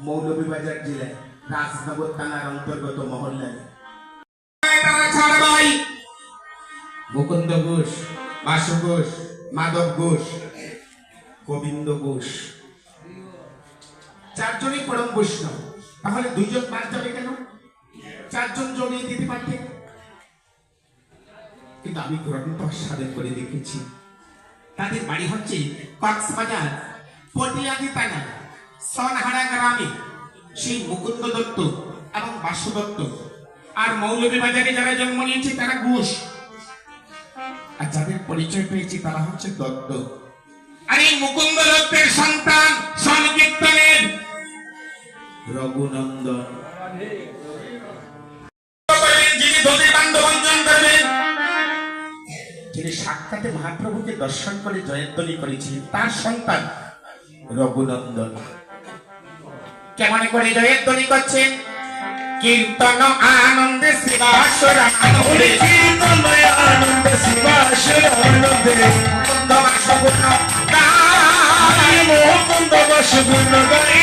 মৌলভীবাজার জেলায় রাজনগর থানার অন্তর্গত মহল্লায় মুকুন্দ ঘোষ, বাসু ঘোষ, মাধব ঘোষ, গোবিন্দ ঘোষ, চারজনই পরম বৈষ্ণব। তাহলে দুইজন বাদ যাবে কেন? চারজন জড়িয়ে দিতে পারতেন। কিন্তু আমি গ্রন্থ সাধন করে দেখেছি তাদের বাড়ি হচ্ছে কক্সবাজার পটিয়াদি থানা সনহারা গ্রামে। সেই মুকুন্দ দত্ত এবং বাসু দত্ত আর মৌলভীবাজারে যারা জন্ম নিয়েছে তারা ঘোষ, আর যাদের পরিচয় পেয়েছি তারা হচ্ছে দত্ত। আর এই মুকুন্দ দত্তের সন্তান সংকীর্তনের রঘুনন্দন, যিনি দলিল বান্ধবঞ্জন করবেন, যিনি সাক্ষাতে মহাপ্রভুকে দর্শন করে জয়ধ্বনি করেছি, তার সন্তান রঘুনন্দন। কেমন করে জয়ধ্বনি করছেন? কীর্তন আনন্দে শিবাসুর আনন্দে, কীর্তন আনন্দে শিবাসুর আনন্দে, মুকুন্দ বাসুগুণ গায়, মুকুন্দ বাসুগুণ গায়,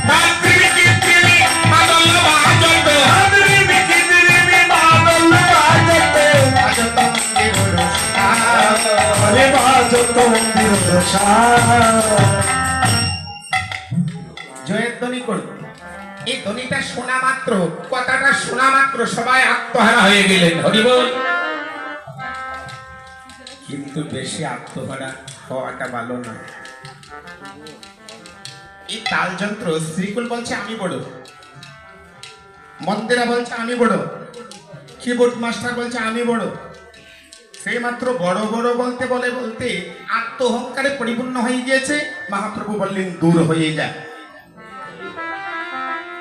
ভাদ্রী কীর্তিনি মাদল বাজত, ভাদ্রী কীর্তিনি মাদল বাজত, বাজত মন্দির রসালে, বাজত মন্দির রসালে। জয়ধ্বনি করত। এই ধ্বনিটা শোনা মাত্র, কথাটা শোনা মাত্র সবাই আত্মহারা হয়ে গেলেন, হরিবল। কিন্তু বেশি আত্মহারা হওয়াটা ভালো না। এই তাল যন্ত্র, শ্রীকুল বলছে আমি বড়, মন্দিরা বলছে আমি বড়, কিবোর্ড মাস্টার বলছে আমি বড়। সেই মাত্র বড় বড় বলতে বলে বলতে আত্ম অহংকারে পরিপূর্ণ হয়ে গিয়েছে। মহাপ্রভু বললেন দূর হয়ে যায়।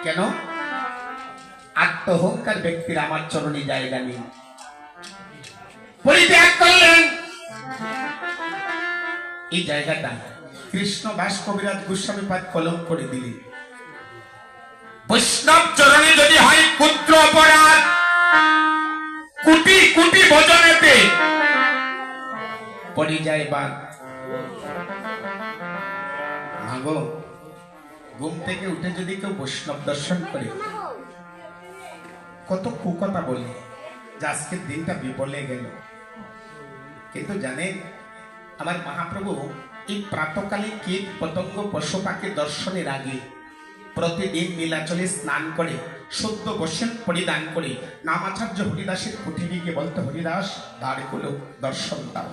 কেন? আত্ম অহংকার ব্যক্তির আমার চরণে জায়গা নেই। পরিত্যাগ করলেন এই জায়গাটা। কৃষ্ণ দাস কবিরাজ গোস্বামী পাদ কলম করে দিলেন। বৈষ্ণব চরণে যদি হয় ক্ষুদ্র অপরাধ, কোটি কোটি ভজনেতে পড়ে যায় বাদ। ভাগো, ঘুম থেকে উঠে যদি কেউ বৈষ্ণব দর্শন করে, কত কুকথা বলে যে আজকের দিনটা বিফলে গেল। কিন্তু জানেন আমার মহাপ্রভু এই প্রাতকালে কীট পতঙ্গ পশু পাখি দর্শনের আগে প্রতিদিন নীলাচলে স্নান করে শুদ্ধ বসন পরিধান করে নামাচার্য হরিদাসের কুঠিরে গিয়ে বলতে, হরিদাস দ্বার খুলো, দর্শন দাও।